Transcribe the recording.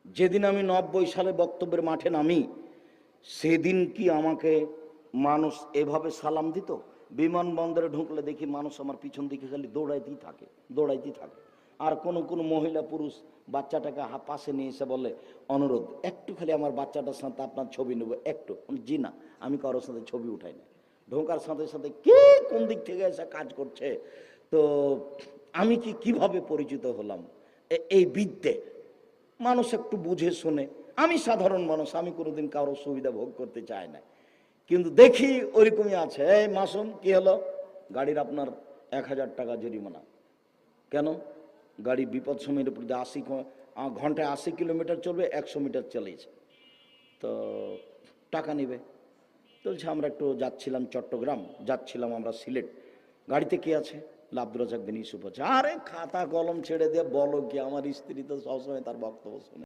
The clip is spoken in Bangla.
যেদিন আমি 90 সালে বক্তব্যের মাঠে নামি, সেদিন কি আমাকে মানুষ এভাবে সালাম দিত? বিমানবন্দরে ঢুকলে দেখি মানুষ আমার পিছন দিকে খালি দৌড়াইতেই থাকে, দৌড়াইতেই থাকে। আর কোনো মহিলা পুরুষ বাচ্চাটাকে পাশে নিয়ে এসে বলে, অনুরোধ একটু খালি আমার বাচ্চাটার সাথে আপনার ছবি নেব একটু। জি না, আমি কারোর সাথে ছবি উঠাই না। ঢোকার সাথে সাথে কে কোন দিক থেকে এসে কাজ করছে। তো আমি কিভাবে পরিচিত হলাম এই বিদ্যে? মানুষ একটু বুঝে শুনে, আমি সাধারণ মানুষ, আমি কোনোদিন কারোর সুবিধা ভোগ করতে চাই না, কিন্তু দেখি ওইরকমই আছে। এই মাসুম, কি হলো? গাড়ির আপনার 1000 টাকা জরিমানা। কেন? গাড়ি বিপদ সময়ের উপর যে ঘন্টায় 80 কিলোমিটার চলবে, 100 মিটার চলেছে, তো টাকা নেবে। বলছে আমরা একটু যাচ্ছিলাম চট্টগ্রাম, যাচ্ছিলাম আমরা সিলেট। গাড়িতে কি আছে? আব্দুর রাজ্জাক বিন ইউসুফ আছে। আরে খাতা কলম ছেড়ে দিয়ে বলো কি, আমার স্ত্রী তো সবসময় তার বক্তব্য শুনে।